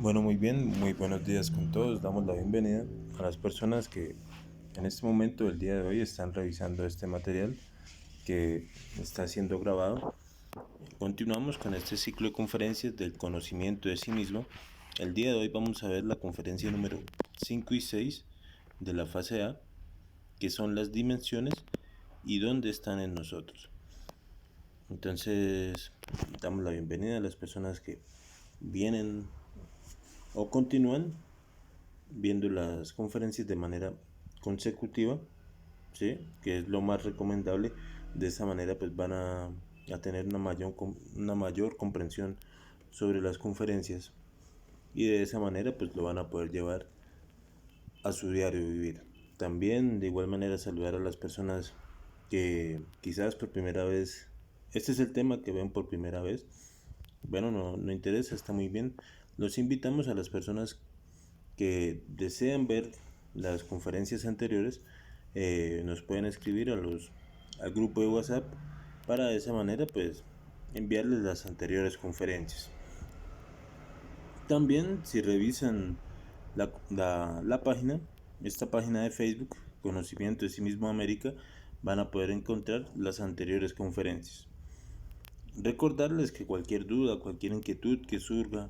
Bueno, muy bien, muy buenos días con todos. Damos la bienvenida a las personas que en este momento del día de hoy están revisando este material que está siendo grabado. Continuamos con este ciclo de conferencias del conocimiento de sí mismo. El día de hoy vamos a ver la conferencia número 5 y 6 de la fase A, que son las dimensiones y dónde están en nosotros. Entonces, damos la bienvenida a las personas que vienen o continúan viendo las conferencias de manera consecutiva, ¿sí? Que es lo más recomendable. De esa manera pues van a tener una mayor comprensión sobre las conferencias y de esa manera pues lo van a poder llevar a su diario vivir. También de igual manera saludar a las personas que quizás por primera vez, este es el tema que ven por primera vez. Bueno, no interesa, está muy bien. Los invitamos a las personas que desean ver las conferencias anteriores, nos pueden escribir al grupo de WhatsApp para de esa manera pues enviarles las anteriores conferencias. También si revisan la página, esta página de Facebook, Conocimiento de sí mismo América, van a poder encontrar las anteriores conferencias. Recordarles que cualquier duda, cualquier inquietud que surja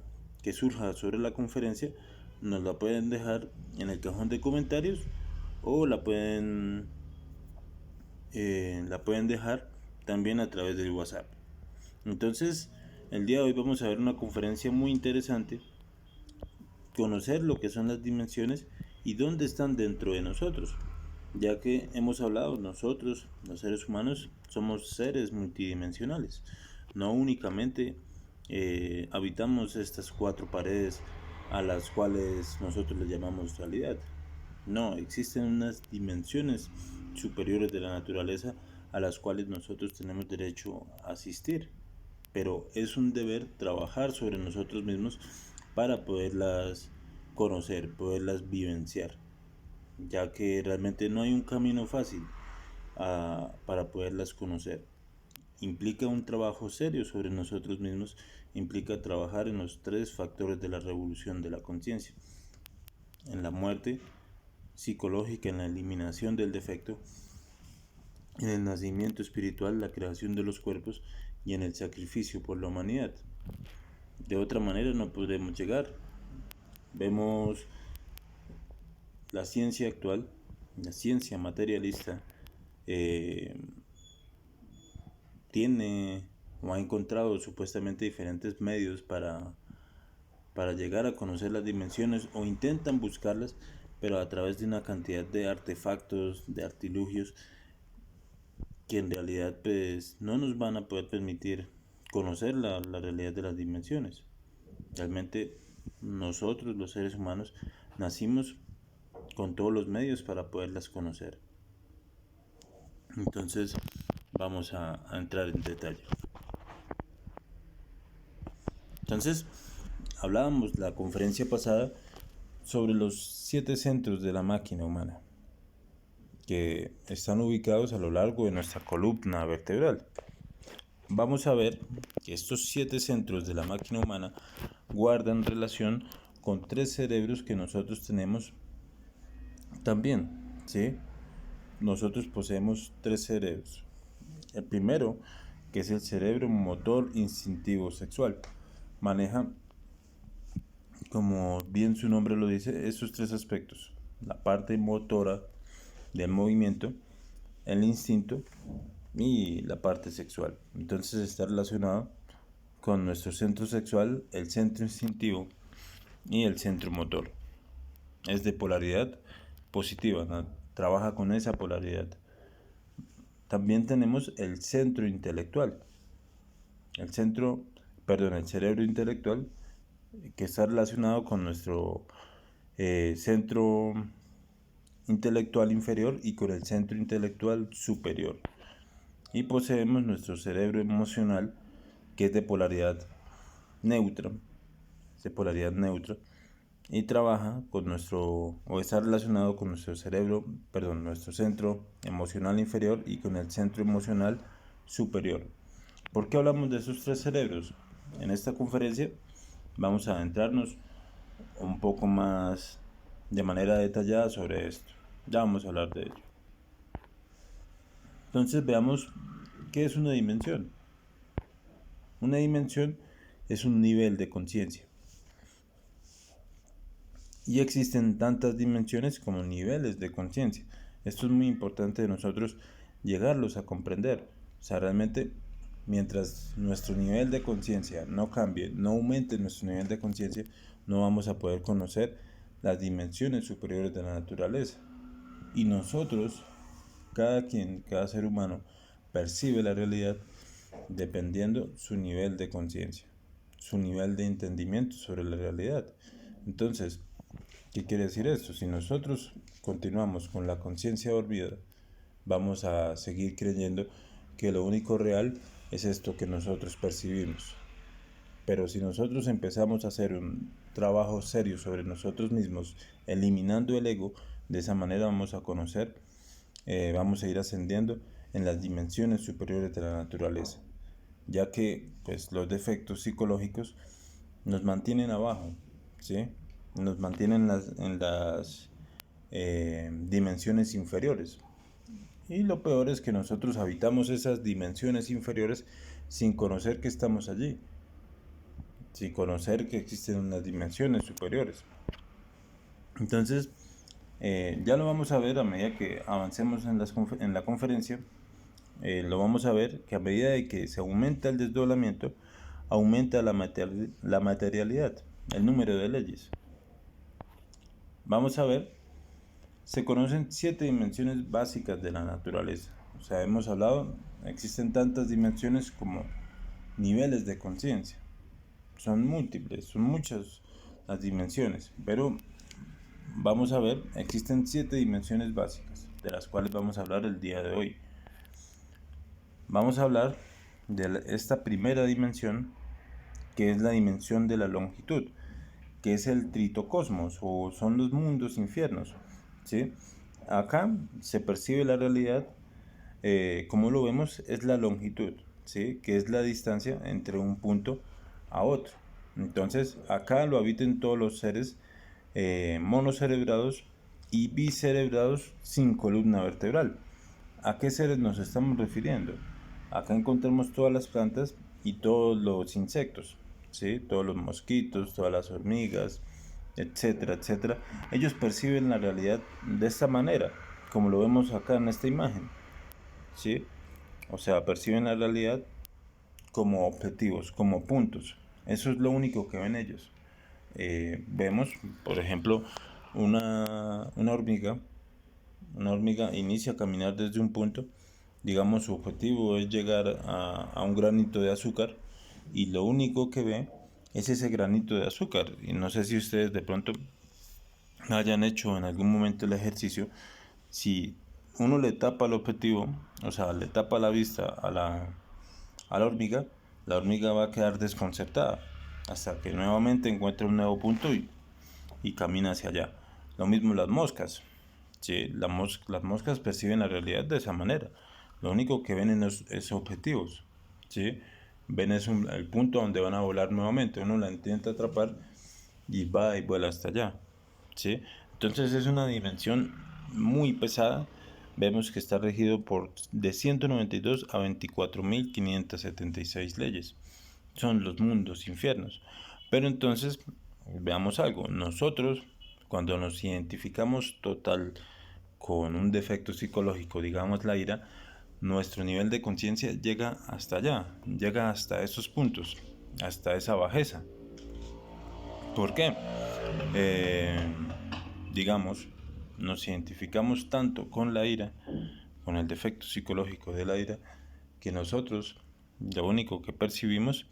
sobre la conferencia, nos la pueden dejar en el cajón de comentarios o la pueden dejar también a través del WhatsApp. Entonces, el día de hoy vamos a ver una conferencia muy interesante, conocer lo que son las dimensiones y dónde están dentro de nosotros, ya que hemos hablado, nosotros, los seres humanos, somos seres multidimensionales. No únicamente habitamos estas cuatro paredes a las cuales nosotros les llamamos realidad. No, existen unas dimensiones superiores de la naturaleza a las cuales nosotros tenemos derecho a asistir, pero es un deber trabajar sobre nosotros mismos para poderlas conocer, poderlas vivenciar, ya que realmente no hay un camino fácil para poderlas conocer. Implica un trabajo serio sobre nosotros mismos, implica trabajar en los tres factores de la revolución de la conciencia: en la muerte psicológica, en la eliminación del defecto, en el nacimiento espiritual, la creación de los cuerpos y en el sacrificio por la humanidad. De otra manera no podremos llegar. Vemos la ciencia actual, la ciencia materialista, eh, tiene o ha encontrado supuestamente diferentes medios para llegar a conocer las dimensiones o intentan buscarlas, pero a través de una cantidad de artefactos, de artilugios, que en realidad pues no nos van a poder permitir conocer la realidad de las dimensiones. Realmente nosotros los seres humanos nacimos con todos los medios para poderlas conocer. Entonces vamos a entrar en detalle. Entonces hablábamos la conferencia pasada sobre los 7 centros de la máquina humana que están ubicados a lo largo de nuestra columna vertebral. Vamos a ver que estos 7 centros de la máquina humana guardan relación con 3 cerebros que nosotros tenemos también, ¿sí? Nosotros poseemos 3 cerebros. El primero, que es el cerebro motor instintivo sexual, maneja, como bien su nombre lo dice, esos 3 aspectos: la parte motora del movimiento, el instinto y la parte sexual. Entonces está relacionado con nuestro centro sexual, el centro instintivo y el centro motor. Es de polaridad positiva, ¿no? Trabaja con esa polaridad. También tenemos el centro intelectual, el cerebro intelectual, que está relacionado con nuestro centro intelectual inferior y con el centro intelectual superior. Y poseemos nuestro cerebro emocional, que es de polaridad neutra, y trabaja con o está relacionado con nuestro centro emocional inferior y con el centro emocional superior. ¿Por qué hablamos de esos 3 cerebros? En esta conferencia vamos a adentrarnos un poco más de manera detallada sobre esto. Ya vamos a hablar de ello. Entonces veamos qué es una dimensión. Una dimensión es un nivel de conciencia. Y existen tantas dimensiones como niveles de conciencia. Esto es muy importante de nosotros llegarlos a comprender. O sea, realmente, mientras nuestro nivel de conciencia no cambie, no aumente nuestro nivel de conciencia, no vamos a poder conocer las dimensiones superiores de la naturaleza. Y nosotros, cada quien, cada ser humano, percibe la realidad dependiendo su nivel de conciencia, su nivel de entendimiento sobre la realidad. Entonces, ¿qué quiere decir esto? Si nosotros continuamos con la conciencia dormida, vamos a seguir creyendo que lo único real es esto que nosotros percibimos. Pero si nosotros empezamos a hacer un trabajo serio sobre nosotros mismos, eliminando el ego, de esa manera vamos a conocer, vamos a ir ascendiendo en las dimensiones superiores de la naturaleza, ya que pues, los defectos psicológicos nos mantienen abajo, ¿sí? Nos mantienen en las dimensiones inferiores. Y lo peor es que nosotros habitamos esas dimensiones inferiores sin conocer que estamos allí, sin conocer que existen unas dimensiones superiores. Entonces, ya lo vamos a ver a medida que avancemos en la conferencia. Lo vamos a ver que a medida de que se aumenta el desdoblamiento, aumenta la materialidad, el número de leyes. Vamos a ver, se conocen 7 dimensiones básicas de la naturaleza. O sea, hemos hablado, existen tantas dimensiones como niveles de conciencia. Son múltiples, son muchas las dimensiones, pero vamos a ver, existen 7 dimensiones básicas, de las cuales vamos a hablar el día de hoy. Vamos a hablar de esta primera dimensión, que es la dimensión de la longitud, que es el tritocosmos, o son los mundos infiernos, ¿sí? Acá se percibe la realidad, como lo vemos, es la longitud, ¿sí? Que es la distancia entre un punto a otro. Entonces, acá lo habitan todos los seres monocerebrados y bicerebrados sin columna vertebral. ¿A qué seres nos estamos refiriendo? Acá encontramos todas las plantas y todos los insectos, ¿sí? Todos los mosquitos, todas las hormigas, etcétera, etcétera. Ellos perciben la realidad de esta manera, como lo vemos acá en esta imagen, ¿sí? O sea, perciben la realidad como objetivos, como puntos. Eso es lo único que ven ellos. Vemos, por ejemplo, una hormiga. Una hormiga inicia a caminar desde un punto, digamos su objetivo es llegar a un granito de azúcar y lo único que ve es ese granito de azúcar. Y no sé si ustedes de pronto hayan hecho en algún momento el ejercicio, si uno le tapa el objetivo, o sea, le tapa la vista a la hormiga va a quedar desconcertada hasta que nuevamente encuentre un nuevo punto y camina hacia allá. Lo mismo las moscas. Sí, las moscas perciben la realidad de esa manera. Lo único que ven es objetivos. ¿Sí? Ven el punto donde van a volar nuevamente. Uno la intenta atrapar y va y vuela hasta allá. ¿Sí? Entonces es una dimensión muy pesada. Vemos que está regido por de 192 a 24.576 leyes. Son los mundos infiernos. Pero entonces, veamos algo. Nosotros, cuando nos identificamos total con un defecto psicológico, digamos la ira, nuestro nivel de conciencia llega hasta allá, llega hasta esos puntos, hasta esa bajeza. ¿Por qué? Digamos, nos identificamos tanto con la ira, con el defecto psicológico de la ira, que nosotros lo único que percibimos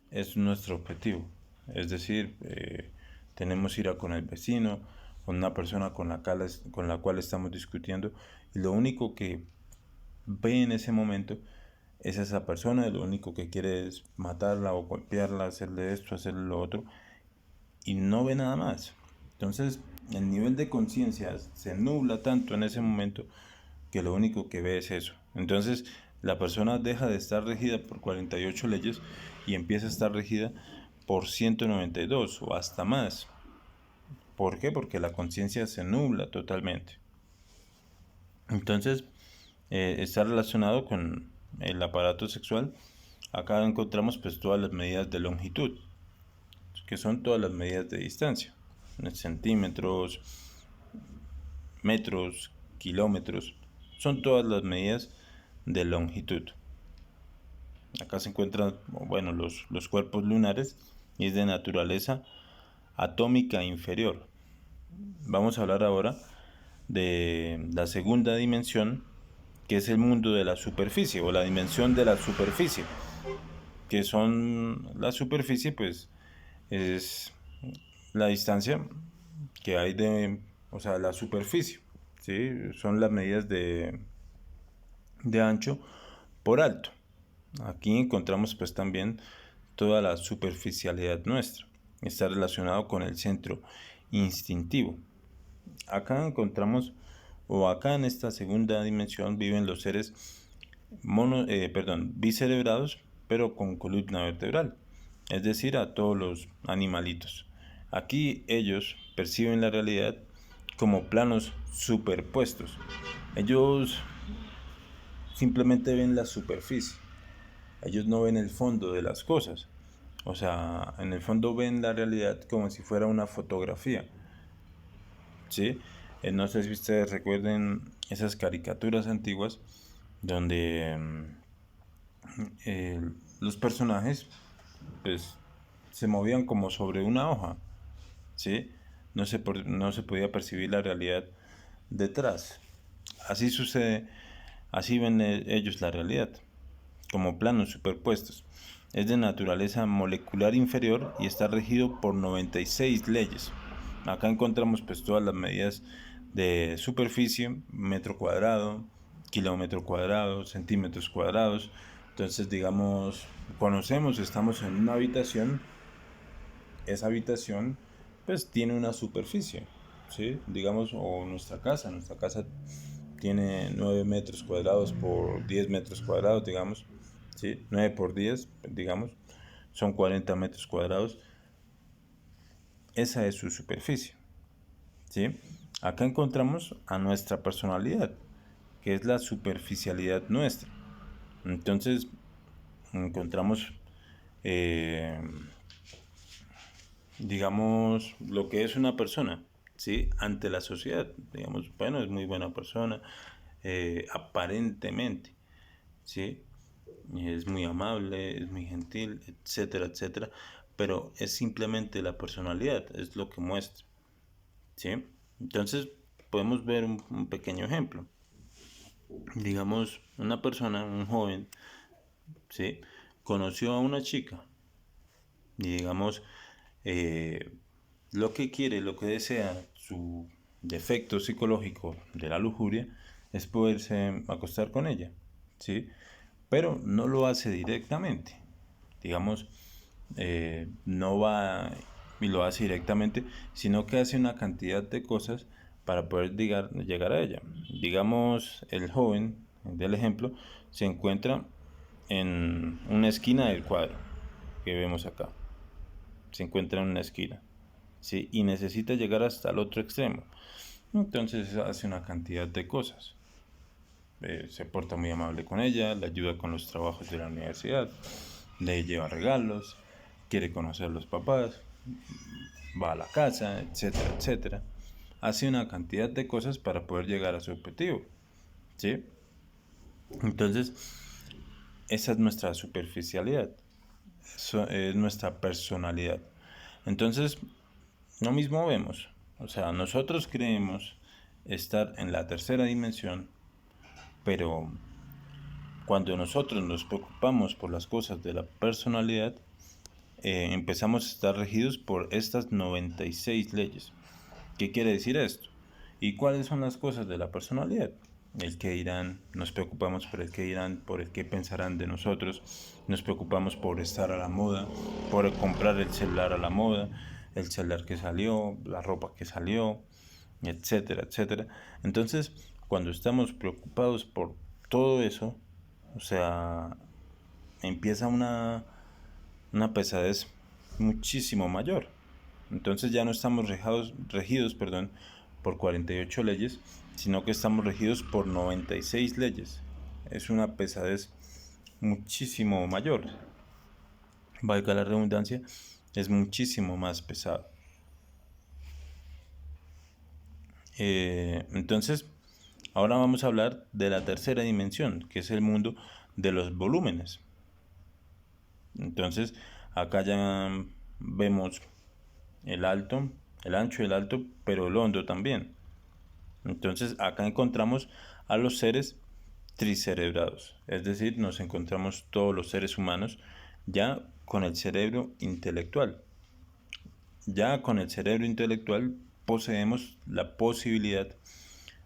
es nuestro objetivo. Es decir, tenemos ira con el vecino, con una persona con la cual estamos discutiendo, y lo único que ve en ese momento es esa persona, y lo único que quiere es matarla o golpearla, hacerle esto, hacerle lo otro, y no ve nada más. Entonces, el nivel de conciencia se nubla tanto en ese momento que lo único que ve es eso. Entonces, la persona deja de estar regida por 48 leyes y empieza a estar regida por 192 o hasta más. ¿Por qué? Porque la conciencia se nubla totalmente. Entonces, está relacionado con el aparato sexual. Acá encontramos pues todas las medidas de longitud, que son todas las medidas de distancia, centímetros, metros, kilómetros, son todas las medidas de longitud. Acá se encuentran, bueno, los cuerpos lunares y es de naturaleza atómica inferior. Vamos a hablar ahora de la segunda dimensión, que es el mundo de la superficie o la dimensión de la superficie, que son la superficie, pues es la distancia que hay de, o sea, la superficie, ¿sí? Son las medidas de ancho por alto. Aquí encontramos pues también toda la superficialidad nuestra. Está relacionado con el centro instintivo. Acá encontramos, o acá en esta segunda dimensión viven los seres bicerebrados, pero con columna vertebral, es decir, a todos los animalitos. Aquí ellos perciben la realidad como planos superpuestos. Ellos simplemente ven la superficie. Ellos no ven el fondo de las cosas. O sea, en el fondo ven la realidad como si fuera una fotografía. ¿Sí? No sé si ustedes recuerden esas caricaturas antiguas donde los personajes pues se movían como sobre una hoja, ¿sí? No se podía percibir la realidad detrás. Así sucede, así ven ellos la realidad, como planos superpuestos. Es de naturaleza molecular inferior y está regido por 96 leyes. Acá encontramos pues todas las medidas de superficie, metro cuadrado, kilómetro cuadrado, centímetros cuadrados. Entonces, digamos, conocemos, estamos en una habitación, esa habitación pues tiene una superficie, ¿sí? Digamos, o nuestra casa tiene 9 metros cuadrados por 10 metros cuadrados, digamos, ¿sí? 9 por 10, digamos, son 40 metros cuadrados. Esa es su superficie, ¿sí? Acá encontramos a nuestra personalidad, que es la superficialidad nuestra. Entonces, encontramos, eh, digamos, lo que es una persona, ¿sí? Ante la sociedad. Digamos, bueno, es muy buena persona, aparentemente, ¿sí? Es muy amable, es muy gentil, etcétera, etcétera. Pero es simplemente la personalidad, es lo que muestra, ¿sí? Entonces, podemos ver un pequeño ejemplo. Digamos, una persona, un joven, ¿sí? Conoció a una chica y digamos, eh, lo que quiere, lo que desea, su defecto psicológico de la lujuria es poderse acostar con ella, ¿sí? Pero no lo hace directamente, digamos, no va y lo hace directamente, sino que hace una cantidad de cosas para poder llegar a ella. Digamos, el joven del ejemplo se encuentra en una esquina del cuadro que vemos acá. Se encuentra en una esquina, ¿sí? Y necesita llegar hasta el otro extremo. Entonces hace una cantidad de cosas. Se porta muy amable con ella, le ayuda con los trabajos de la universidad, le lleva regalos, quiere conocer a los papás, va a la casa, etcétera, etcétera. Hace una cantidad de cosas para poder llegar a su objetivo, ¿sí? Entonces, esa es nuestra superficialidad, es nuestra personalidad. Entonces, lo mismo vemos, o sea, nosotros creemos estar en la tercera dimensión, pero cuando nosotros nos preocupamos por las cosas de la personalidad, empezamos a estar regidos por estas 96 leyes. ¿Qué quiere decir esto? ¿Y cuáles son las cosas de la personalidad? El que dirán, nos preocupamos por el que dirán, por el que pensarán de nosotros, nos preocupamos por estar a la moda, por comprar el celular a la moda, el celular que salió, la ropa que salió, etcétera, etcétera. Entonces, cuando estamos preocupados por todo eso, o sea, empieza una pesadez muchísimo mayor, Entonces ya no estamos regidos por 48 leyes, sino que estamos regidos por 96 leyes. Es una pesadez muchísimo mayor. Valga la redundancia, es muchísimo más pesado. Entonces, ahora vamos a hablar de la tercera dimensión, que es el mundo de los volúmenes. Entonces, acá ya vemos el alto, el ancho y el alto, pero el hondo también. Entonces, acá encontramos a los seres tricerebrados, es decir, nos encontramos todos los seres humanos ya con el cerebro intelectual. Ya con el cerebro intelectual poseemos la posibilidad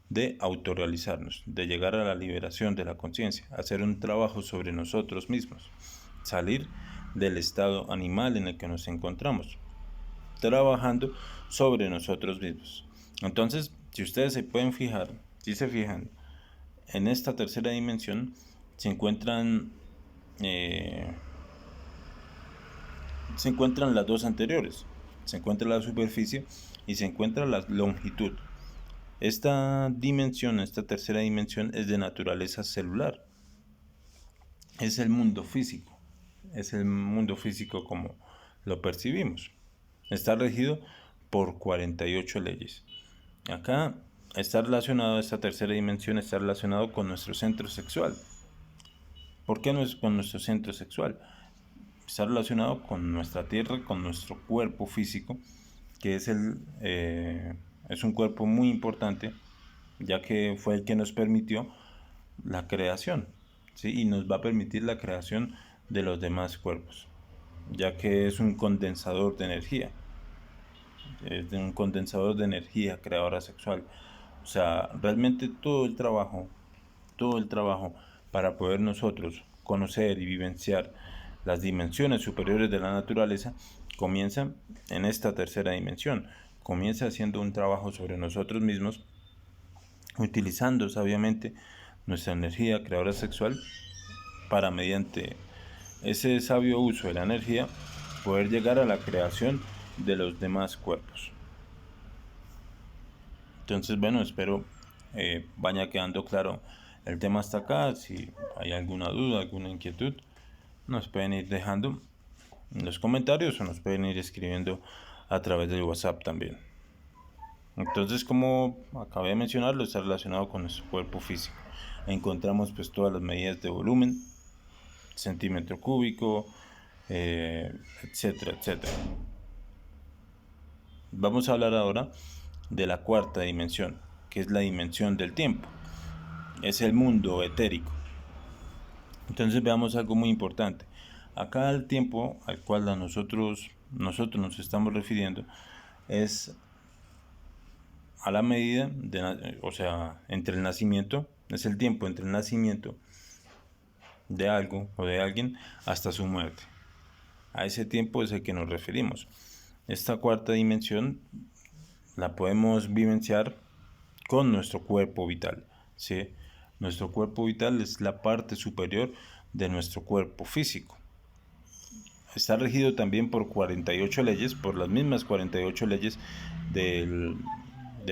de autorrealizarnos, de llegar a la liberación de la conciencia, hacer un trabajo sobre nosotros mismos, salir del estado animal en el que nos encontramos, trabajando sobre nosotros mismos. Entonces, si ustedes se pueden fijar, si se fijan, en esta tercera dimensión se encuentran las dos anteriores. Se encuentra la superficie y se encuentra la longitud. Esta dimensión, esta tercera dimensión, es de naturaleza celular. Es el mundo físico. Es el mundo físico como lo percibimos. Está regido por 48 leyes. Acá está relacionado, esta tercera dimensión está relacionado con nuestro centro sexual. ¿Por qué no es con nuestro centro sexual? Está relacionado con nuestra tierra, con nuestro cuerpo físico, que es un cuerpo muy importante, ya que fue el que nos permitió la creación, ¿sí? Y nos va a permitir la creación de los demás cuerpos, ya que es un condensador de energía, creadora sexual. O sea, realmente todo el trabajo para poder nosotros conocer y vivenciar las dimensiones superiores de la naturaleza comienza en esta tercera dimensión. Comienza haciendo un trabajo sobre nosotros mismos, utilizando sabiamente nuestra energía creadora sexual para, mediante ese sabio uso de la energía, poder llegar a la creación de los demás cuerpos. Entonces, bueno, espero vaya quedando claro el tema hasta acá. Si hay alguna duda, alguna inquietud, nos pueden ir dejando en los comentarios o nos pueden ir escribiendo a través del WhatsApp también. Entonces, como acabé de mencionarlo, está relacionado con nuestro cuerpo físico. Encontramos pues todas las medidas de volumen, centímetro cúbico, etcétera, etcétera. Vamos a hablar ahora de la cuarta dimensión, que es la dimensión del tiempo. Es el mundo etérico. Entonces veamos algo muy importante. Acá el tiempo al cual nosotros nos estamos refiriendo es a la medida o sea, entre el nacimiento, es el tiempo entre el nacimiento de algo o de alguien hasta su muerte. A ese tiempo es el que nos referimos. Esta cuarta dimensión la podemos vivenciar con nuestro cuerpo vital, ¿sí? Nuestro cuerpo vital es la parte superior de nuestro cuerpo físico. Está regido también por 48 leyes, por las mismas 48 leyes de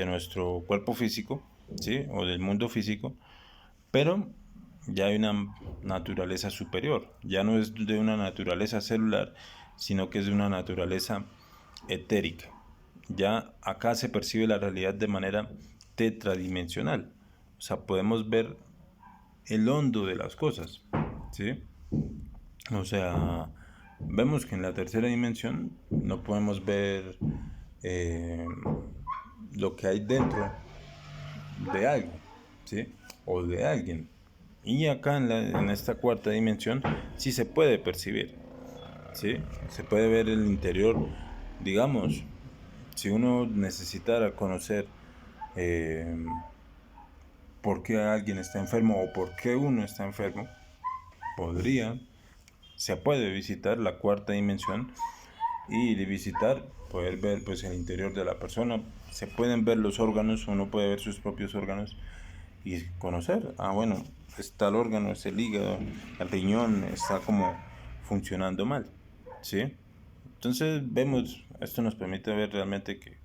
nuestro cuerpo físico, ¿sí? O del mundo físico, pero ya hay una naturaleza superior, ya no es de una naturaleza celular, sino que es de una naturaleza etérica. Ya acá se percibe la realidad de manera tetradimensional, o sea, podemos ver el hondo de las cosas, ¿sí? O sea, vemos que en la tercera dimensión no podemos ver lo que hay dentro de algo, ¿sí? O de alguien. Y acá en esta cuarta dimensión sí se puede percibir, ¿sí? Se puede ver el interior, digamos, si uno necesitara conocer por qué alguien está enfermo o por qué uno está enfermo, se puede visitar la cuarta dimensión y visitar, poder ver pues el interior de la persona, se pueden ver los órganos, uno puede ver sus propios órganos y conocer, bueno, está el órgano, es el hígado, el riñón está como funcionando mal, ¿sí? Entonces vemos Esto nos permite ver realmente que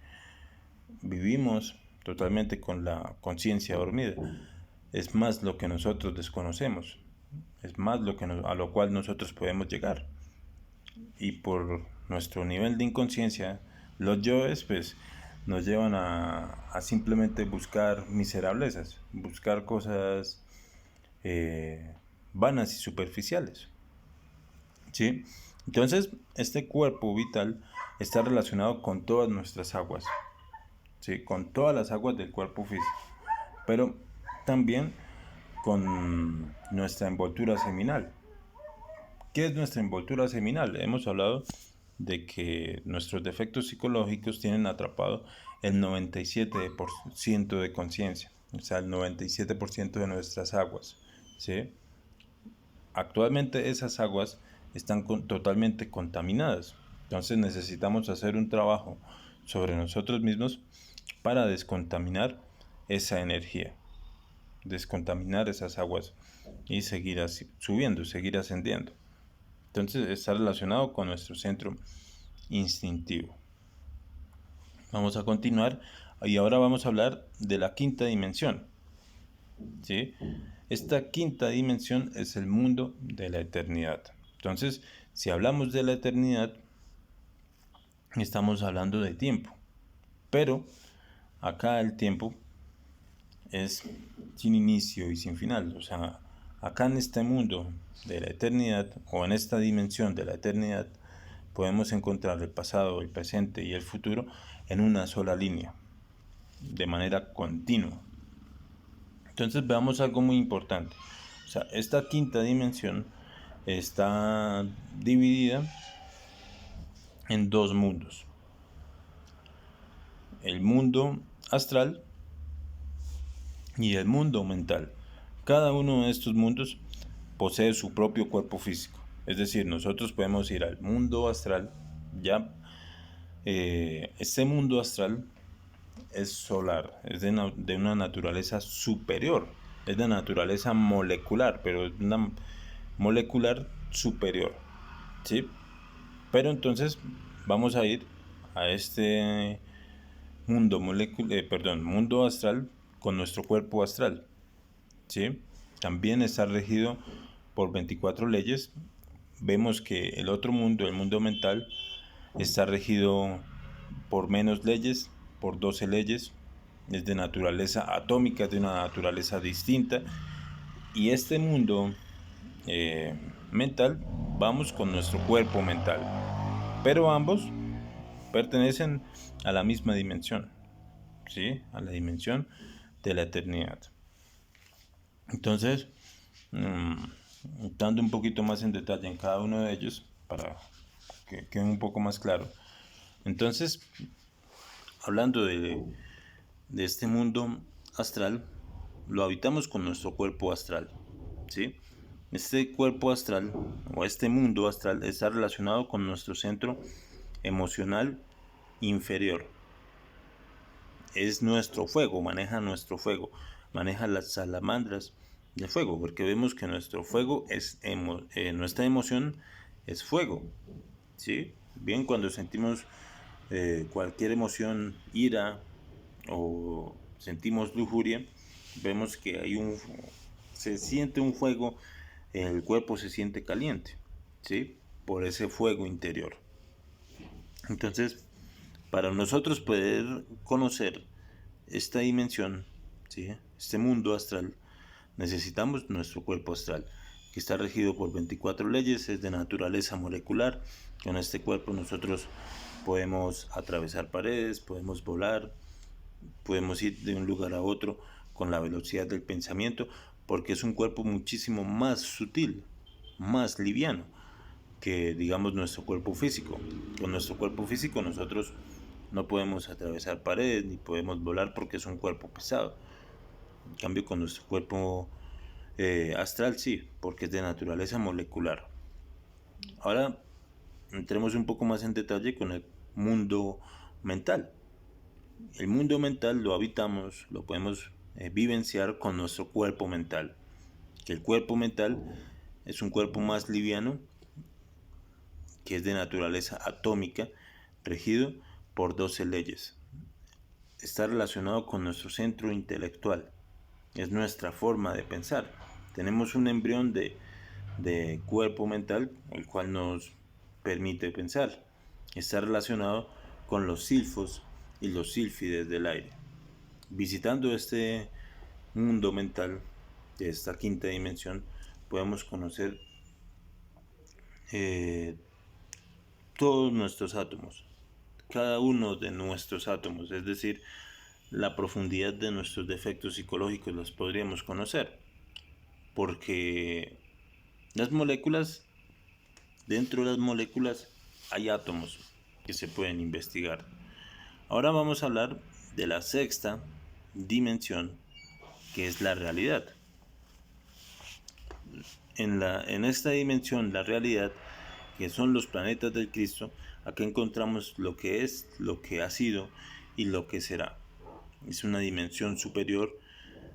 vivimos totalmente con la conciencia dormida. Es más lo que nosotros desconocemos, es más a lo cual nosotros podemos llegar. Y por nuestro nivel de inconsciencia, los yoes pues nos llevan a simplemente buscar miserablezas, buscar cosas vanas y superficiales. ¿Sí? Entonces, este cuerpo vital está relacionado con todas nuestras aguas, ¿sí? Con todas las aguas del cuerpo físico, pero también con nuestra envoltura seminal. ¿Qué es nuestra envoltura seminal? Hemos hablado de que nuestros defectos psicológicos tienen atrapado el 97% de conciencia, o sea, el 97% de nuestras aguas, ¿sí? Actualmente esas aguas están totalmente contaminadas, entonces necesitamos hacer un trabajo sobre nosotros mismos para descontaminar esa energía, descontaminar esas aguas y seguir así, subiendo, seguir ascendiendo. Entonces está relacionado con nuestro centro instintivo. Vamos a continuar y ahora vamos a hablar de la quinta dimensión. ¿Sí? Esta quinta dimensión es el mundo de la eternidad. Entonces, si hablamos de la eternidad, estamos hablando de tiempo. Pero acá el tiempo es sin inicio y sin final. O sea, acá en este mundo de la eternidad o en esta dimensión de la eternidad podemos encontrar el pasado, el presente y el futuro en una sola línea, de manera continua. Entonces veamos algo muy importante. O sea, esta quinta dimensión está dividida en dos mundos. El mundo astral y el mundo mental. Cada uno de estos mundos posee su propio cuerpo físico. Es decir, nosotros podemos ir al mundo astral, ya este mundo astral es solar, es de una naturaleza superior, es de naturaleza molecular, pero es una molecular superior, ¿sí? Pero entonces vamos a ir a este mundo astral con nuestro cuerpo astral, ¿sí? También está regido por 24 leyes. Vemos que el otro mundo, el mundo mental, está regido por menos leyes, por 12 leyes, es de naturaleza atómica, es de una naturaleza distinta. Y este mundo mental, vamos con nuestro cuerpo mental, pero ambos pertenecen a la misma dimensión, ¿sí? A la dimensión de la eternidad. Entonces, entrando un poquito más en detalle en cada uno de ellos, para que quede un poco más claro. Entonces, hablando de este mundo astral, lo habitamos con nuestro cuerpo astral, ¿sí? Este cuerpo astral o este mundo astral está relacionado con nuestro centro emocional inferior. Es nuestro fuego, maneja nuestro fuego, maneja las salamandras de fuego, porque vemos que nuestro fuego es nuestra emoción es fuego, ¿sí? Bien, cuando sentimos cualquier emoción, ira o sentimos lujuria, vemos que se siente un fuego, el cuerpo se siente caliente, ¿sí? Por ese fuego interior. Entonces, para nosotros poder conocer esta dimensión, ¿sí? Este mundo astral, necesitamos nuestro cuerpo astral, que está regido por 24 leyes, es de naturaleza molecular. Con este cuerpo nosotros podemos atravesar paredes, podemos volar, podemos ir de un lugar a otro con la velocidad del pensamiento, porque es un cuerpo muchísimo más sutil, más liviano que, digamos, nuestro cuerpo físico. Con nuestro cuerpo físico nosotros no podemos atravesar paredes ni podemos volar porque es un cuerpo pesado. En cambio, con nuestro cuerpo astral sí, porque es de naturaleza molecular. Ahora entremos un poco más en detalle con el mundo mental. El mundo mental lo habitamos, lo podemos vivenciar con nuestro cuerpo mental. Que el cuerpo mental es un cuerpo más liviano, que es de naturaleza atómica, regido por 12 leyes. Está relacionado con nuestro centro intelectual. Es nuestra forma de pensar. Tenemos un embrión de cuerpo mental, el cual nos permite pensar. Está relacionado con los silfos y los sílfides del aire. Visitando este mundo mental de esta quinta dimensión, podemos conocer todos nuestros átomos, cada uno de nuestros átomos, es decir, la profundidad de nuestros defectos psicológicos los podríamos conocer, porque las moléculas, dentro de las moléculas hay átomos que se pueden investigar. Ahora vamos a hablar de la sexta dimensión, que es la realidad. En esta dimensión, la realidad, que son los planetas del Cristo, acá encontramos lo que es, lo que ha sido y lo que será. Es una dimensión superior.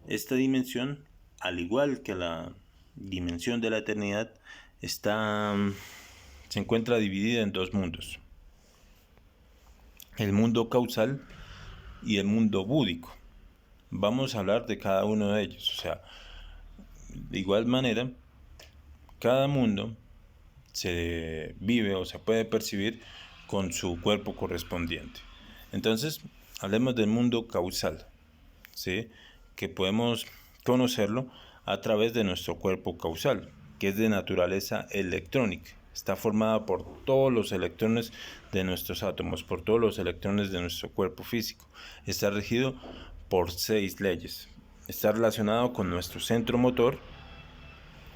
Esta dimensión, al igual que la dimensión de la eternidad, se encuentra dividida en dos mundos: el mundo causal y el mundo búdico. Vamos a hablar de cada uno de ellos. O sea, de igual manera, cada mundo se vive o se puede percibir con su cuerpo correspondiente. Entonces, hablemos del mundo causal, ¿sí? Que podemos conocerlo a través de nuestro cuerpo causal, que es de naturaleza electrónica. Está formada por todos los electrones de nuestros átomos, por todos los electrones de nuestro cuerpo físico. Está regido por 6 leyes. Está relacionado con nuestro centro motor,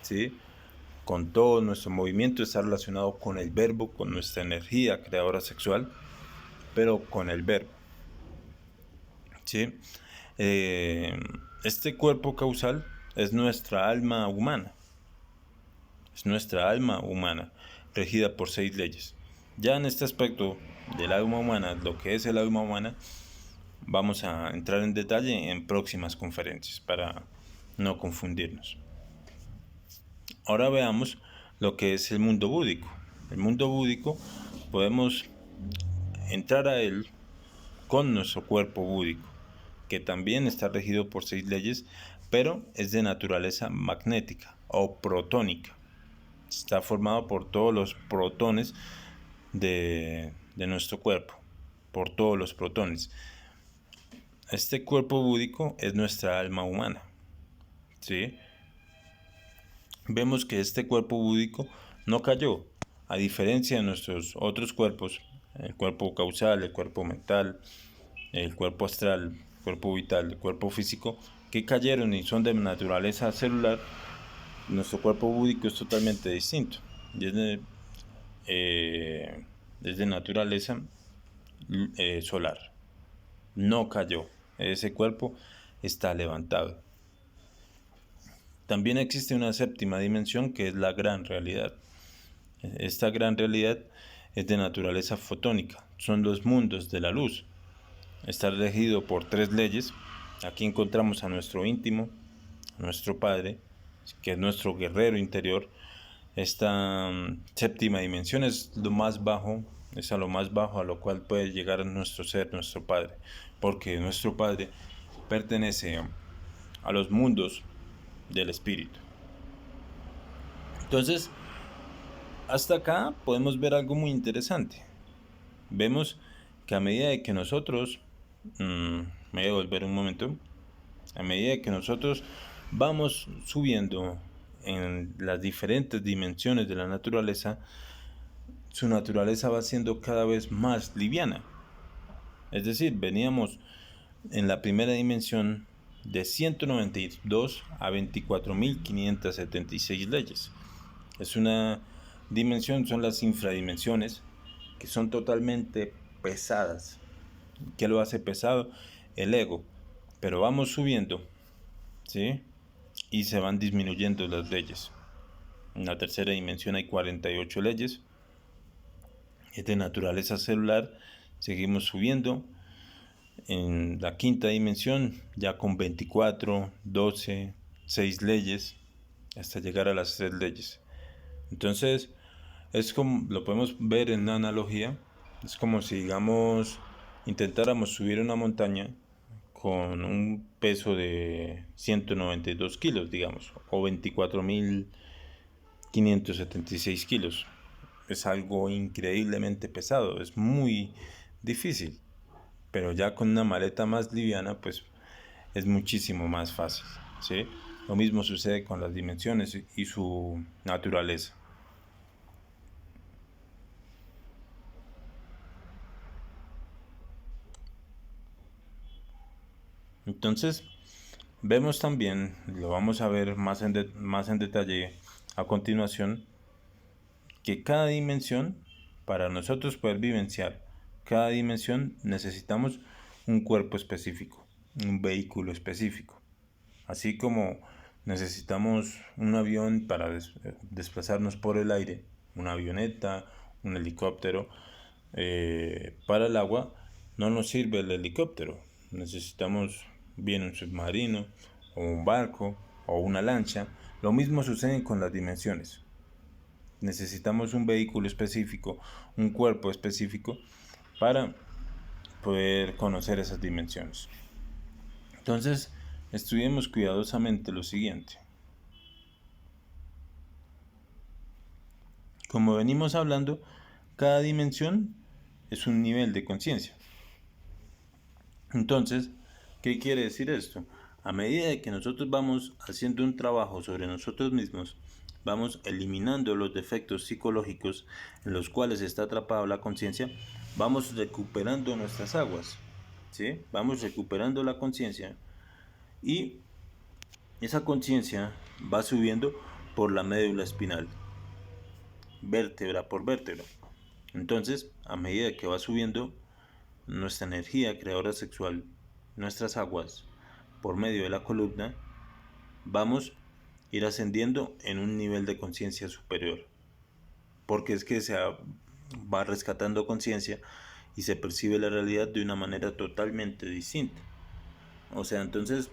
¿sí? Con todo nuestro movimiento. Está relacionado con el verbo, con nuestra energía creadora sexual, pero con el verbo, ¿sí? Este cuerpo causal es nuestra alma humana. Es nuestra alma humana, regida por 6 leyes. Ya en este aspecto del alma humana, lo que es el alma humana, vamos a entrar en detalle en próximas conferencias para no confundirnos. Ahora veamos lo que es el mundo búdico. El mundo búdico podemos entrar a él con nuestro cuerpo búdico, que también está regido por 6 leyes, pero es de naturaleza magnética o protónica. Está formado por todos los protones de nuestro cuerpo, por todos los protones. Este cuerpo búdico es nuestra alma humana, ¿sí? Vemos que este cuerpo búdico no cayó, a diferencia de nuestros otros cuerpos, el cuerpo causal, el cuerpo mental, el cuerpo astral, el cuerpo vital, el cuerpo físico, que cayeron y son de naturaleza celular. Nuestro cuerpo búdico es totalmente distinto. Es de naturaleza solar. No cayó. Ese cuerpo está levantado. También existe una séptima dimensión, que es la gran realidad. Esta gran realidad es de naturaleza fotónica. Son los mundos de la luz. Está regido por 3 leyes. Aquí encontramos a nuestro íntimo, a nuestro Padre, que es nuestro guerrero interior. Esta séptima dimensión es lo más bajo, es a lo más bajo a lo cual puede llegar nuestro ser, nuestro Padre, porque nuestro Padre pertenece a los mundos del espíritu. Entonces, hasta acá podemos ver algo muy interesante. Vemos que a medida de que nosotros, me voy a volver un momento, a medida de que nosotros vamos subiendo en las diferentes dimensiones de la naturaleza, su naturaleza va siendo cada vez más liviana. Es decir, veníamos en la primera dimensión de 192 a 24.576 leyes. Es una dimensión, son las infradimensiones, que son totalmente pesadas. ¿Qué lo hace pesado? El ego. Pero vamos subiendo, ¿sí? Y se van disminuyendo las leyes. En la tercera dimensión hay 48 leyes. Es de naturaleza celular. Seguimos subiendo. En la quinta dimensión, ya con 24, 12, 6 leyes, hasta llegar a las 3 leyes. Entonces, es como lo podemos ver en una analogía Es como si, digamos, intentáramos subir una montaña con un peso de 192 kilos, digamos, o 24.576 kilos. Es algo increíblemente pesado, es muy difícil, pero ya con una maleta más liviana, pues es muchísimo más fácil, ¿sí? Lo mismo sucede con las dimensiones y su naturaleza. Entonces, vemos también, lo vamos a ver más en detalle a continuación, que cada dimensión, para nosotros poder vivenciar cada dimensión, necesitamos un cuerpo específico, un vehículo específico. Así como necesitamos un avión para desplazarnos por el aire, una avioneta, un helicóptero, para el agua no nos sirve el helicóptero. Necesitamos bien un submarino o un barco o una lancha. Lo mismo sucede con las dimensiones. Necesitamos un vehículo específico, un cuerpo específico para poder conocer esas dimensiones. Entonces, estudiemos cuidadosamente lo siguiente. Como venimos hablando, cada dimensión es un nivel de conciencia. Entonces, ¿qué quiere decir esto? A medida de que nosotros vamos haciendo un trabajo sobre nosotros mismos, vamos eliminando los defectos psicológicos en los cuales está atrapada la conciencia, vamos recuperando nuestras aguas, ¿sí? Vamos recuperando la conciencia y esa conciencia va subiendo por la médula espinal, vértebra por vértebra. Entonces, a medida que va subiendo nuestra energía creadora sexual, nuestras aguas, por medio de la columna, vamos a ir ascendiendo en un nivel de conciencia superior. Porque es que va rescatando conciencia y se percibe la realidad de una manera totalmente distinta. O sea, entonces,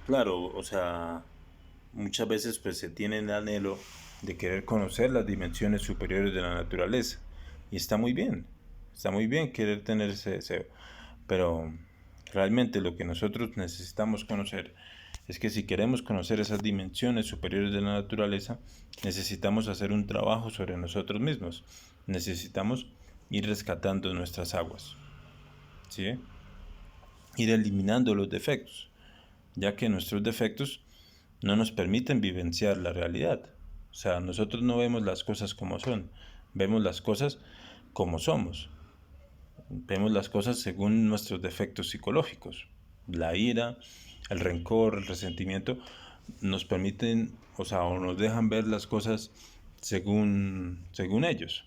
claro, o sea, muchas veces pues se tiene el anhelo de querer conocer las dimensiones superiores de la naturaleza. Y está muy bien querer tener ese deseo. Pero realmente lo que nosotros necesitamos conocer es que si queremos conocer esas dimensiones superiores de la naturaleza, necesitamos hacer un trabajo sobre nosotros mismos. Necesitamos ir rescatando nuestras aguas, ¿sí? Ir eliminando los defectos, ya que nuestros defectos no nos permiten vivenciar la realidad. O sea, nosotros no vemos las cosas como son, vemos las cosas como somos. Vemos las cosas según nuestros defectos psicológicos. La ira, el rencor, el resentimiento nos permiten, o sea, o nos dejan ver las cosas según ellos.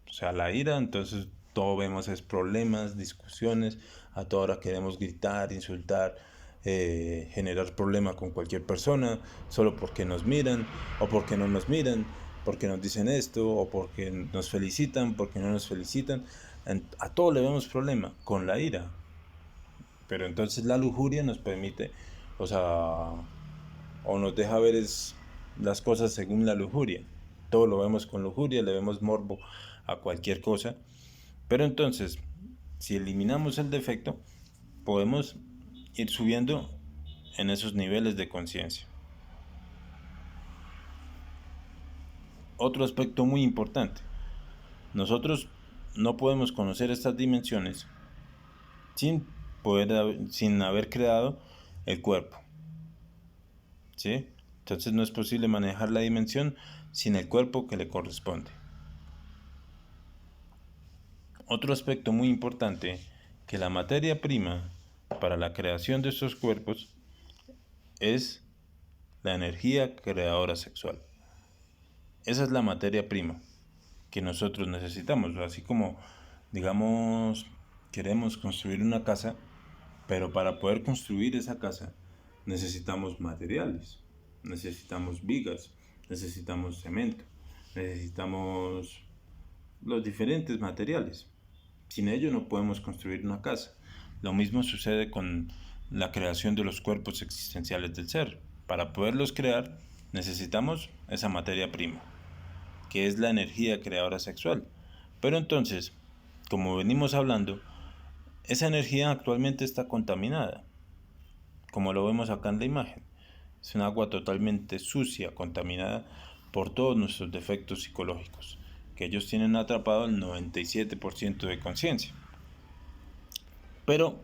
O sea, la ira, entonces todo vemos es problemas, discusiones, a toda hora queremos gritar, insultar, generar problema con cualquier persona, solo porque nos miran o porque no nos miran, porque nos dicen esto o porque nos felicitan, porque no nos felicitan. A todo le vemos problema con la ira. Pero entonces la lujuria nos permite, o sea, o nos deja ver las cosas según la lujuria. Todo lo vemos con lujuria, le vemos morbo a cualquier cosa. Pero entonces, si eliminamos el defecto, podemos ir subiendo en esos niveles de conciencia. Otro aspecto muy importante. Nosotros no podemos conocer estas dimensiones sin haber creado el cuerpo, ¿sí? Entonces no es posible manejar la dimensión sin el cuerpo que le corresponde. Otro aspecto muy importante, que la materia prima para la creación de estos cuerpos es la energía creadora sexual. Esa es la materia prima que nosotros necesitamos, así como, digamos, queremos construir una casa, pero para poder construir esa casa necesitamos materiales, necesitamos vigas, necesitamos cemento, necesitamos los diferentes materiales. Sin ello no podemos construir una casa. Lo mismo sucede con la creación de los cuerpos existenciales del ser. Para poderlos crear necesitamos esa materia prima, que es la energía creadora sexual. Pero entonces, como venimos hablando, esa energía actualmente está contaminada, como lo vemos acá en la imagen. Es un agua totalmente sucia, contaminada por todos nuestros defectos psicológicos, que ellos tienen atrapado el 97% de conciencia. Pero,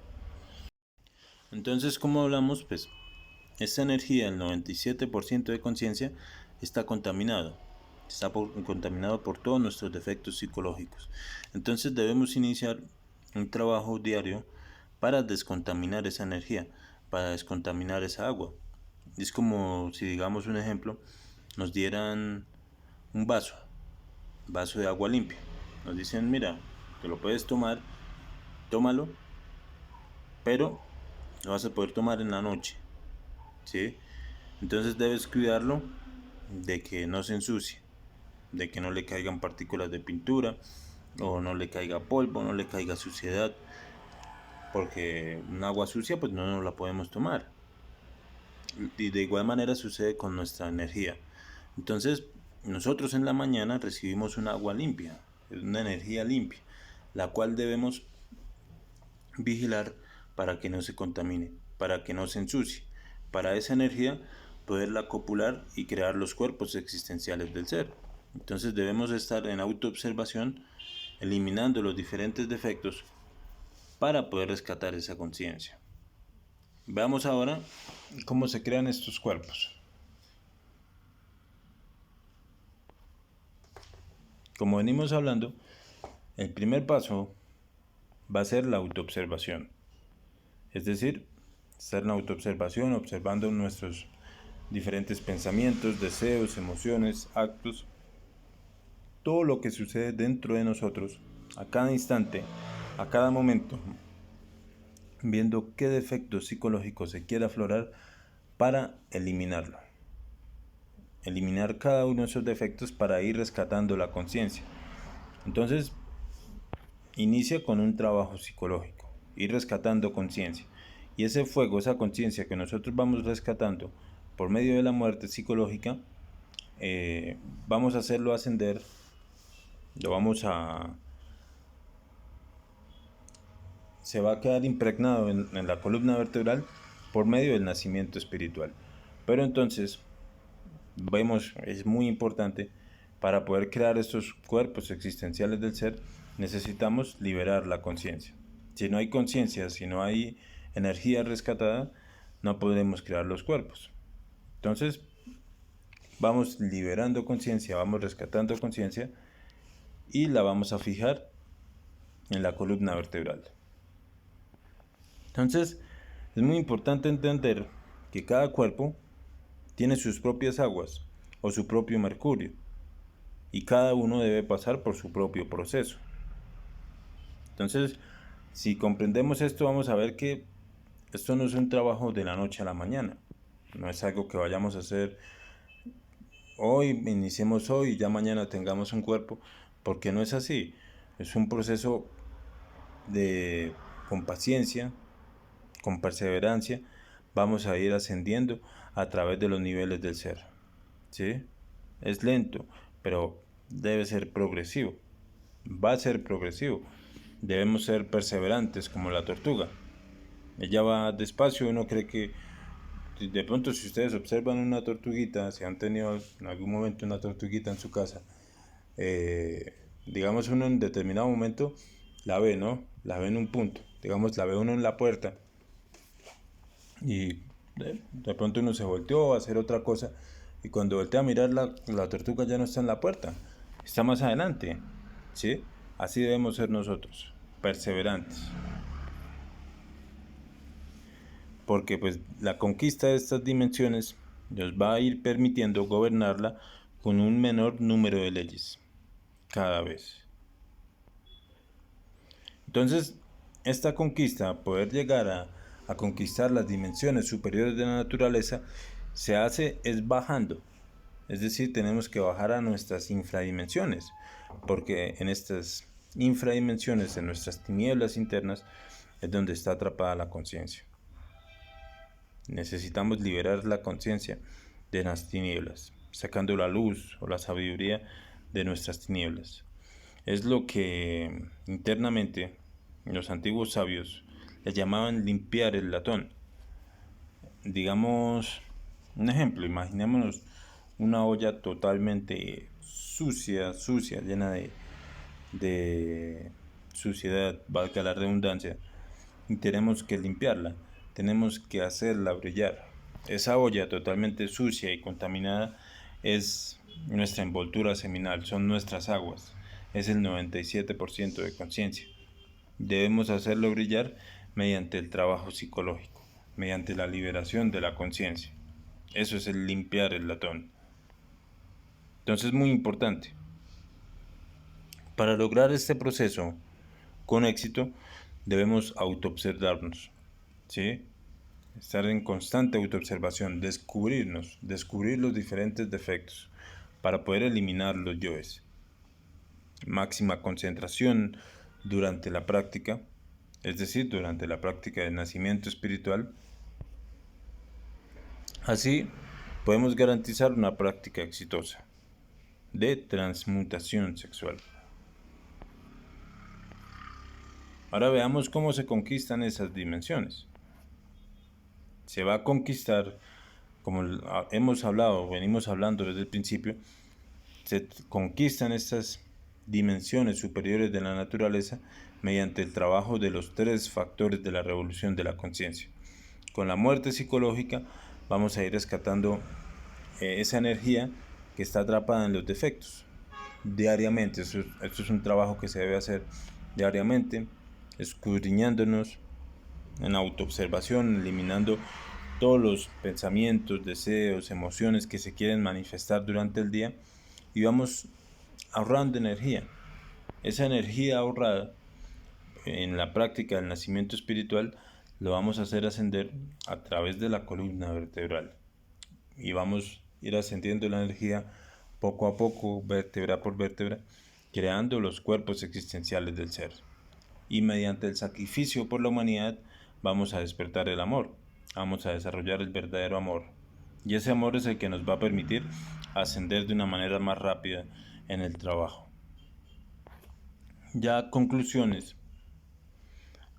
entonces, como hablamos, pues, esta energía, el 97% de conciencia, está contaminado. Contaminado por todos nuestros defectos psicológicos. Entonces debemos iniciar un trabajo diario para descontaminar esa energía, para descontaminar esa agua. Es como si, digamos un ejemplo, nos dieran un vaso de agua limpia. Nos dicen, mira, te lo puedes tomar, tómalo, pero lo vas a poder tomar en la noche, ¿sí? Entonces debes cuidarlo de que no se ensucie, de que no le caigan partículas de pintura, o no le caiga polvo, no le caiga suciedad, porque un agua sucia pues no nos la podemos tomar. Y de igual manera sucede con nuestra energía. Entonces, nosotros en la mañana recibimos un agua limpia, una energía limpia, la cual debemos vigilar para que no se contamine, para que no se ensucie, para esa energía poderla copular y crear los cuerpos existenciales del ser. Entonces debemos estar en autoobservación, eliminando los diferentes defectos para poder rescatar esa conciencia. Veamos ahora cómo se crean estos cuerpos. Como venimos hablando, el primer paso va a ser la autoobservación. Es decir, estar en autoobservación, observando nuestros diferentes pensamientos, deseos, emociones, actos, todo lo que sucede dentro de nosotros, a cada instante, a cada momento, viendo qué defecto psicológico se quiere aflorar para eliminarlo. Eliminar cada uno de esos defectos para ir rescatando la conciencia. Entonces, inicia con un trabajo psicológico, ir rescatando conciencia. Y ese fuego, esa conciencia que nosotros vamos rescatando por medio de la muerte psicológica, vamos a hacerlo ascender, se va a quedar impregnado en la columna vertebral por medio del nacimiento espiritual. Pero entonces, vemos, es muy importante, para poder crear estos cuerpos existenciales del ser, necesitamos liberar la conciencia. Si no hay conciencia, si no hay energía rescatada, no podremos crear los cuerpos. Entonces, vamos liberando conciencia, vamos rescatando conciencia y la vamos a fijar en la columna vertebral. Entonces, es muy importante entender que cada cuerpo tiene sus propias aguas o su propio mercurio, y cada uno debe pasar por su propio proceso. Entonces, si comprendemos esto, vamos a ver que esto no es un trabajo de la noche a la mañana, no es algo que vayamos a hacer hoy, iniciemos hoy y ya mañana tengamos un cuerpo, porque no es así. Es un proceso con paciencia, con perseverancia, vamos a ir ascendiendo a través de los niveles del ser. ¿Sí? Es lento, pero debe ser progresivo. Va a ser progresivo. Debemos ser perseverantes como la tortuga. Ella va despacio, uno cree que de pronto si ustedes observan una tortuguita, si han tenido en algún momento una tortuguita en su casa, digamos uno en determinado momento la ve, ¿no? La ve en un punto, digamos la ve uno en la puerta y de pronto uno se volteó a hacer otra cosa y cuando voltea a mirar la tortuga ya no está en la puerta, está más adelante, ¿sí? Así debemos ser nosotros, perseverantes. Porque pues la conquista de estas dimensiones nos va a ir permitiendo gobernarla con un menor número de leyes cada vez. Entonces, esta conquista, poder llegar a conquistar las dimensiones superiores de la naturaleza, se hace es bajando. Es decir, tenemos que bajar a nuestras infradimensiones, porque en estas infradimensiones, en nuestras tinieblas internas, es donde está atrapada la conciencia. Necesitamos liberar la conciencia de las tinieblas, sacando la luz o la sabiduría de nuestras tinieblas. Es lo que internamente los antiguos sabios le llamaban limpiar el latón. Digamos, un ejemplo, imaginémonos una olla totalmente sucia, llena de suciedad, valga la redundancia, y tenemos que limpiarla, tenemos que hacerla brillar. Esa olla totalmente sucia y contaminada es nuestra envoltura seminal, son nuestras aguas, es el 97% de conciencia. Debemos hacerlo brillar mediante el trabajo psicológico, mediante la liberación de la conciencia. Eso es el limpiar el latón. Entonces es muy importante. Para lograr este proceso con éxito, debemos autoobservarnos, ¿sí? Estar en constante autoobservación, descubrir los diferentes defectos para poder eliminar los yoes. Máxima concentración durante la práctica, es decir, durante la práctica del nacimiento espiritual. Así podemos garantizar una práctica exitosa de transmutación sexual. Ahora veamos cómo se conquistan esas dimensiones. Se va a conquistar, como hemos hablado, venimos hablando desde el principio, se conquistan estas dimensiones superiores de la naturaleza mediante el trabajo de los 3 factores de la revolución de la conciencia. Con la muerte psicológica vamos a ir rescatando esa energía que está atrapada en los defectos diariamente. Esto es un trabajo que se debe hacer diariamente, escudriñándonos en autoobservación, eliminando todos los pensamientos, deseos, emociones que se quieren manifestar durante el día, y vamos ahorrando energía. Esa energía ahorrada en la práctica del nacimiento espiritual lo vamos a hacer ascender a través de la columna vertebral, y vamos a ir ascendiendo la energía poco a poco, vértebra por vértebra, creando los cuerpos existenciales del ser. Y mediante el sacrificio por la humanidad vamos a despertar el amor, vamos a desarrollar el verdadero amor. Y ese amor es el que nos va a permitir ascender de una manera más rápida en el trabajo. Ya conclusiones.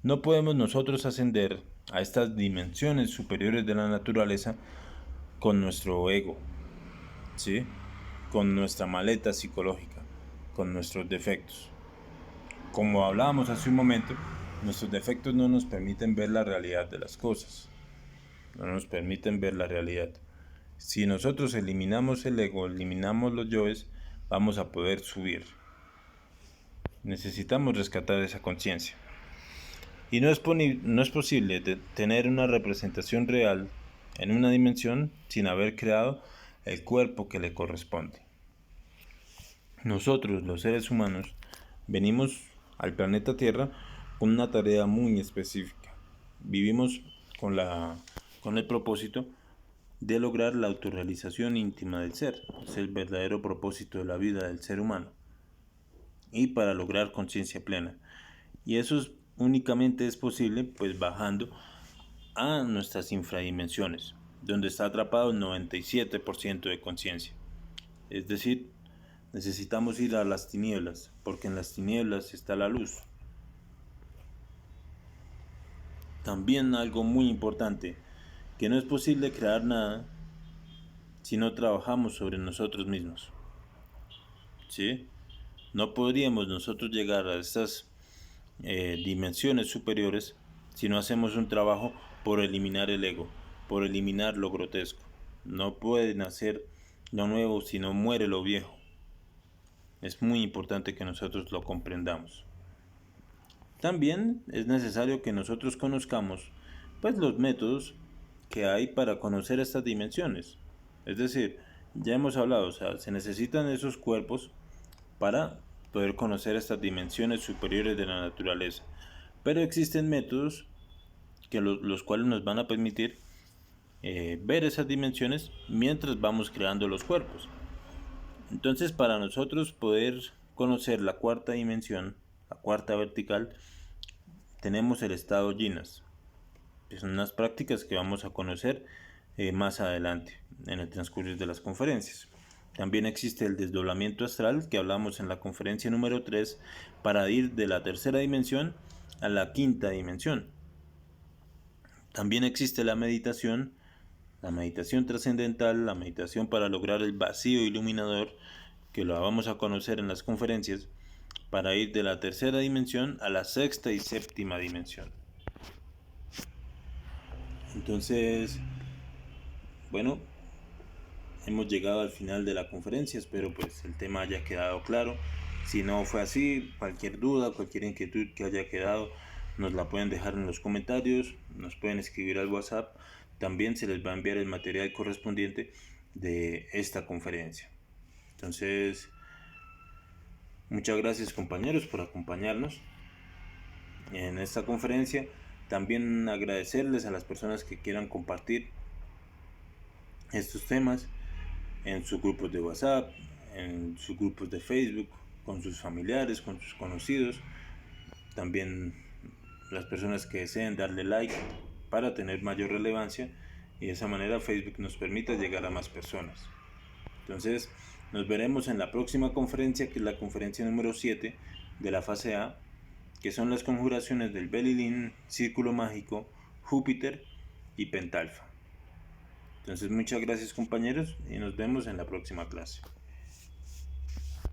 No podemos nosotros ascender a estas dimensiones superiores de la naturaleza con nuestro ego, ¿sí? Con nuestra maleta psicológica, con nuestros defectos. Como hablábamos hace un momento, nuestros defectos no nos permiten ver la realidad de las cosas, no nos permiten ver la realidad. Si nosotros eliminamos el ego, eliminamos los yoes, vamos a poder subir. Necesitamos rescatar esa conciencia. Y no es posible tener una representación real en una dimensión sin haber creado el cuerpo que le corresponde. Nosotros, los seres humanos, venimos al planeta Tierra con una tarea muy específica. Vivimos con el propósito de lograr la autorrealización íntima del ser. Es el verdadero propósito de la vida del ser humano. Y para lograr conciencia plena. Y eso únicamente es posible pues bajando a nuestras infradimensiones, donde está atrapado el 97% de conciencia. Es decir, necesitamos ir a las tinieblas, porque en las tinieblas está la luz. También algo muy importante, que no es posible crear nada si no trabajamos sobre nosotros mismos. ¿Sí? No podríamos nosotros llegar a estas dimensiones superiores si no hacemos un trabajo por eliminar el ego, por eliminar lo grotesco. No puede nacer lo nuevo si no muere lo viejo. Es muy importante que nosotros lo comprendamos. También es necesario que nosotros conozcamos pues los métodos que hay para conocer estas dimensiones. Es decir, ya hemos hablado, o sea, se necesitan esos cuerpos para poder conocer estas dimensiones superiores de la naturaleza. Pero existen métodos que los cuales nos van a permitir ver esas dimensiones mientras vamos creando los cuerpos. Entonces, para nosotros poder conocer la cuarta dimensión, la cuarta vertical, tenemos el estado Jinas, que son unas prácticas que vamos a conocer más adelante en el transcurso de las conferencias. También existe el desdoblamiento astral que hablamos en la conferencia número 3 para ir de la tercera dimensión a la quinta dimensión. También existe la meditación trascendental, la meditación para lograr el vacío iluminador, que lo vamos a conocer en las conferencias, para ir de la tercera dimensión a la sexta y séptima dimensión. Entonces, bueno, hemos llegado al final de la conferencia, espero pues el tema haya quedado claro. Si no fue así, cualquier duda, cualquier inquietud que haya quedado, nos la pueden dejar en los comentarios, nos pueden escribir al WhatsApp, también se les va a enviar el material correspondiente de esta conferencia. Entonces, muchas gracias compañeros por acompañarnos en esta conferencia. También agradecerles a las personas que quieran compartir estos temas en sus grupos de WhatsApp, en sus grupos de Facebook, con sus familiares, con sus conocidos. También las personas que deseen darle like para tener mayor relevancia y de esa manera Facebook nos permita llegar a más personas. Entonces, nos veremos en la próxima conferencia, que es la conferencia número 7 de la fase A, que son las conjuraciones del Belilín, Círculo Mágico, Júpiter y Pentalfa. Entonces, muchas gracias compañeros y nos vemos en la próxima clase.